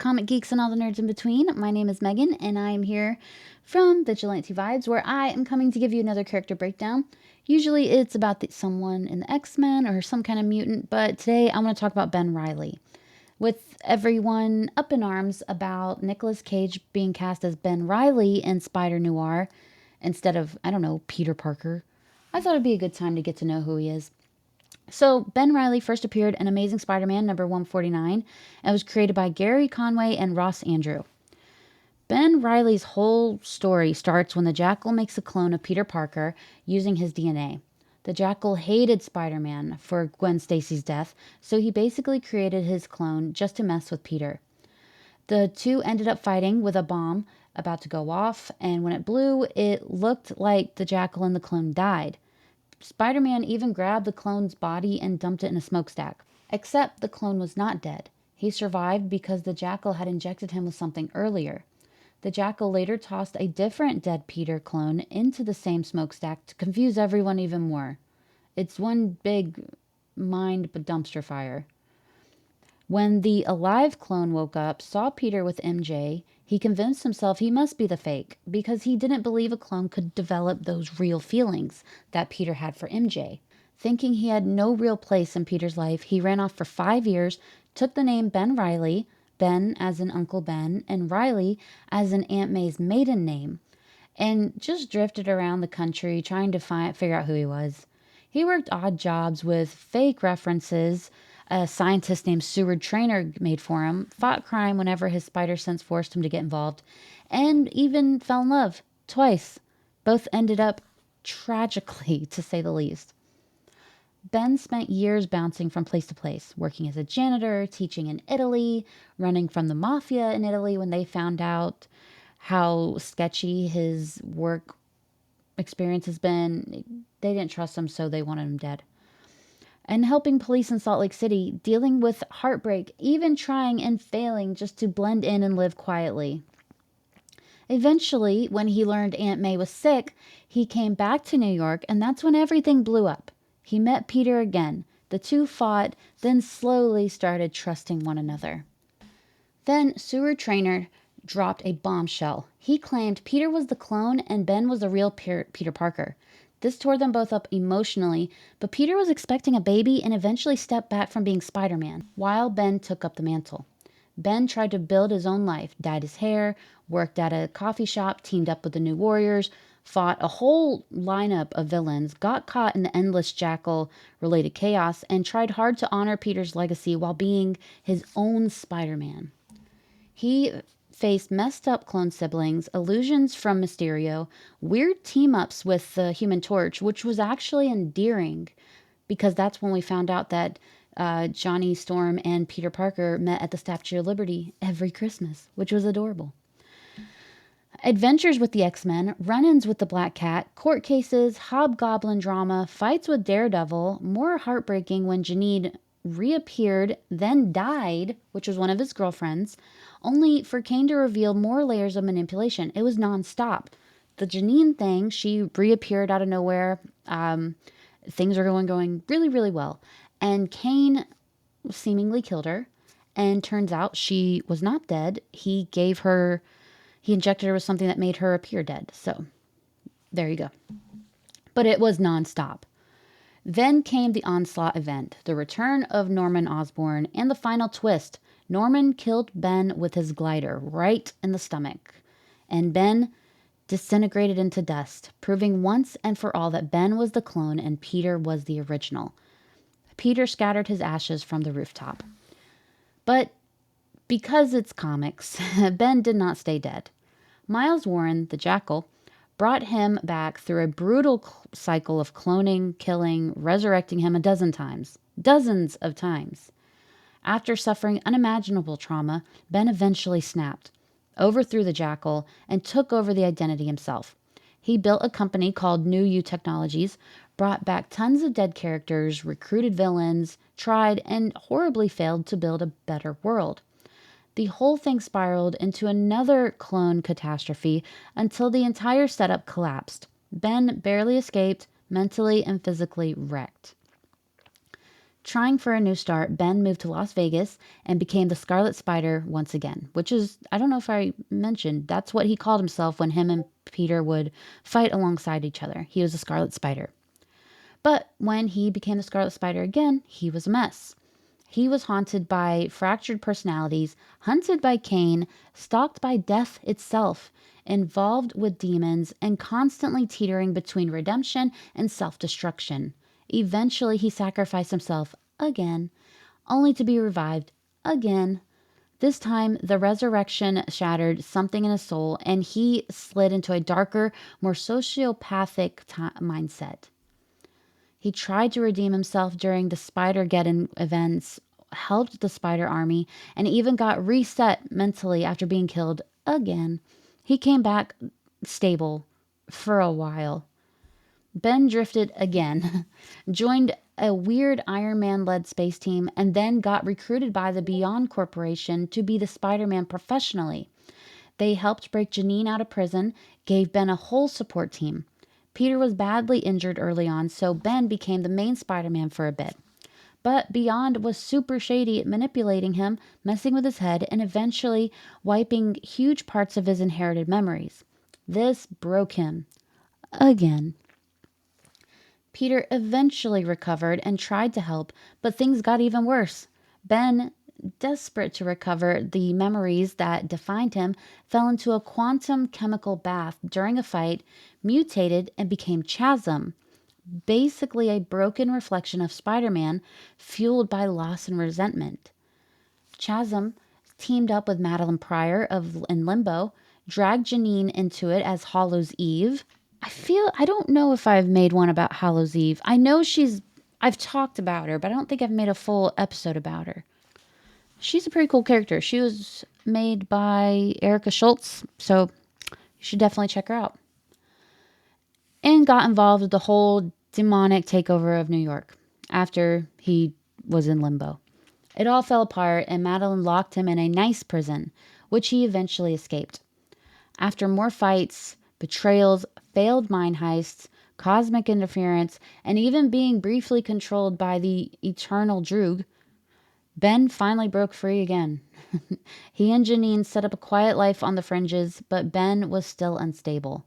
comic geeks and all the nerds in between? My name is Megan, and I am here from Vigilante Vibes, where I am coming to give you another character breakdown. Usually it's about someone in the X-Men or some kind of mutant, but today I want to talk about Ben Reilly. With everyone up in arms about Nicolas Cage being cast as Ben Reilly in Spider Noir instead of, I don't know, Peter Parker, I thought it'd be a good time to get to know who he is. So, Ben Reilly first appeared in Amazing Spider Man number 149 and was created by Gary Conway and Ross Andrew. Ben Reilly's whole story starts when the Jackal makes a clone of Peter Parker using his DNA. The Jackal hated Spider Man for Gwen Stacy's death, so he basically created his clone just to mess with Peter. The two ended up fighting with a bomb about to go off, and when it blew, it looked like the Jackal and the clone died. Spider-Man even grabbed the clone's body and dumped it in a smokestack. Except the clone was not dead. He survived because the Jackal had injected him with something earlier. The Jackal later tossed a different dead Peter clone into the same smokestack to confuse everyone even more. It's one big mind dumpster fire. When the alive clone woke up, saw Peter with MJ, he convinced himself he must be the fake because he didn't believe a clone could develop those real feelings that Peter had for MJ. Thinking he had no real place in Peter's life, he ran off for 5 years, took the name Ben Reilly, Ben as in Uncle Ben, and Reilly as in Aunt May's maiden name, and just drifted around the country trying to figure out who he was. He worked odd jobs with fake references a scientist named Seward Trainer made for him, fought crime whenever his spider sense forced him to get involved, and even fell in love twice. Both ended up tragically, to say the least. Ben spent years bouncing from place to place, working as a janitor, teaching in Italy, running from the mafia in Italy when they found out how sketchy his work experience has been. They didn't trust him, so they wanted him dead. And helping police in Salt Lake City, dealing with heartbreak, even trying and failing just to blend in and live quietly. Eventually, when he learned Aunt May was sick, he came back to New York, and that's when everything blew up. He met Peter again. The two fought, then slowly started trusting one another. Then Seward Trainer dropped a bombshell. He claimed Peter was the clone and Ben was the real Peter Parker. This tore them both up emotionally, but Peter was expecting a baby and eventually stepped back from being Spider-Man, while Ben took up the mantle. Ben tried to build his own life, dyed his hair, worked at a coffee shop, teamed up with the New Warriors, fought a whole lineup of villains, got caught in the endless Jackal-related chaos, and tried hard to honor Peter's legacy while being his own Spider-Man. He faced messed up clone siblings, illusions from Mysterio, weird team-ups with the Human Torch, which was actually endearing because that's when we found out that Johnny Storm and Peter Parker met at the Statue of Liberty every Christmas, which was adorable. Adventures with the X-Men, run-ins with the Black Cat, court cases, hobgoblin drama, fights with Daredevil, more heartbreaking when Janine reappeared, then died, which was one of his girlfriends, only for Kane to reveal more layers of manipulation. It was nonstop. The Janine thing, she reappeared out of nowhere. Things are going really, really well. And Kane seemingly killed her. And turns out she was not dead. He injected her with something that made her appear dead. So, there you go. But it was nonstop. Then came the Onslaught event, the return of Norman Osborn, and the final twist. Norman killed Ben with his glider right in the stomach. And Ben disintegrated into dust, proving once and for all that Ben was the clone and Peter was the original. Peter scattered his ashes from the rooftop. But because it's comics, Ben did not stay dead. Miles Warren, the Jackal, brought him back through a brutal cycle of cloning, killing, resurrecting him a dozen times. Dozens of times. After suffering unimaginable trauma, Ben eventually snapped, overthrew the Jackal, and took over the identity himself. He built a company called New You Technologies, brought back tons of dead characters, recruited villains, tried, and horribly failed to build a better world. The whole thing spiraled into another clone catastrophe until the entire setup collapsed. Ben barely escaped, mentally and physically wrecked. Trying for a new start, Ben moved to Las Vegas and became the Scarlet Spider once again, which is, I don't know if I mentioned, that's what he called himself when him and Peter would fight alongside each other. He was a Scarlet Spider. But when he became the Scarlet Spider again, he was a mess. He was haunted by fractured personalities, hunted by Cain, stalked by death itself, involved with demons, and constantly teetering between redemption and self destruction. Eventually, he sacrificed himself again, only to be revived again. This time, the resurrection shattered something in his soul, and he slid into a darker, more sociopathic mindset. He tried to redeem himself during the Spider-Geddon events, helped the Spider Army, and even got reset mentally after being killed again. He came back stable for a while. Ben drifted again, joined a weird Iron Man led space team, and then got recruited by the Beyond Corporation to be the Spider Man professionally. They helped break Janine out of prison, gave Ben a whole support team. Peter was badly injured early on, so Ben became the main Spider Man for a bit. But Beyond was super shady at manipulating him, messing with his head, and eventually wiping huge parts of his inherited memories. This broke him. Again. Peter eventually recovered and tried to help, but things got even worse. Ben, desperate to recover the memories that defined him, fell into a quantum chemical bath during a fight, mutated, and became Chasm, basically a broken reflection of Spider Man fueled by loss and resentment. Chasm teamed up with Madeline Pryor in Limbo, dragged Janine into it as Hollow's Eve. I don't know if I've made one about Hollow's Eve. I know I've talked about her, but I don't think I've made a full episode about her. She's a pretty cool character. She was made by Erica Schultz, so you should definitely check her out. And got involved with the whole demonic takeover of New York after he was in Limbo. It all fell apart, and Madeline locked him in a nice prison, which he eventually escaped. After more fights, betrayals, failed mine heists, cosmic interference, and even being briefly controlled by the eternal Droog, Ben finally broke free again. He and Janine set up a quiet life on the fringes, but Ben was still unstable.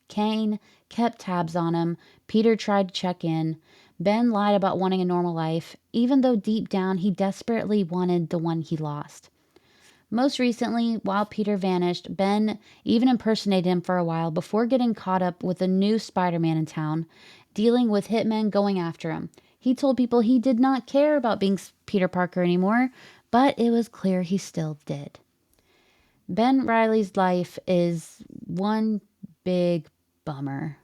Cain kept tabs on him. Peter tried to check in. Ben lied about wanting a normal life, even though deep down he desperately wanted the one he lost. Most recently, while Peter vanished, Ben even impersonated him for a while before getting caught up with a new Spider-Man in town, dealing with hitmen going after him. He told people he did not care about being Peter Parker anymore, but it was clear he still did. Ben Reilly's life is one big bummer.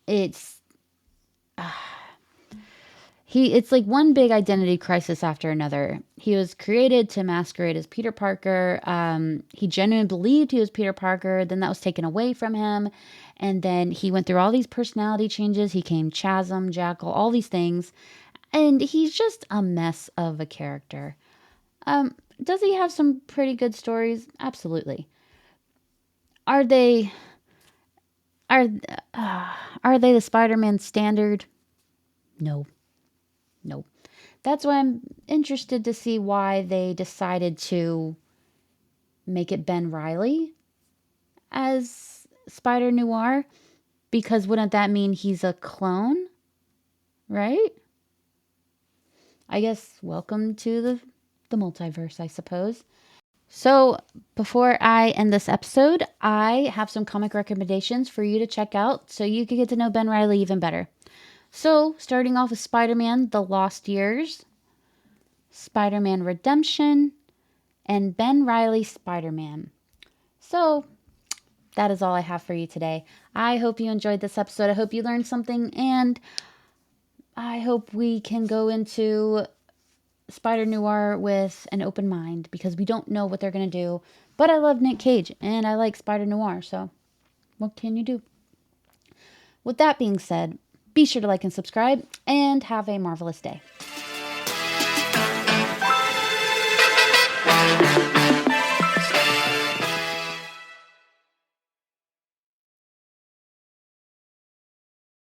It's it's like one big identity crisis after another. He was created to masquerade as Peter Parker. He genuinely believed he was Peter Parker. Then that was taken away from him. And then he went through all these personality changes. He came Chasm, Jackal, all these things. And he's just a mess of a character. Does he have some pretty good stories? Absolutely. Are they are are they the Spider-Man standard? No. No. That's why I'm interested to see why they decided to make it Ben Reilly as Spider Noir. Because wouldn't that mean he's a clone? Right? I guess welcome to the multiverse, I suppose. So before I end this episode, I have some comic recommendations for you to check out so you can get to know Ben Reilly even better. So, starting off with Spider-Man: The Lost Years, Spider-Man Redemption, and Ben Reilly Spider-Man. So, that is all I have for you today. I hope you enjoyed this episode. I hope you learned something, and I hope we can go into Spider Noir with an open mind, because we don't know what they're going to do. But I love Nick Cage, and I like Spider Noir, so what can you do? With that being said, be sure to like and subscribe, and have a marvelous day.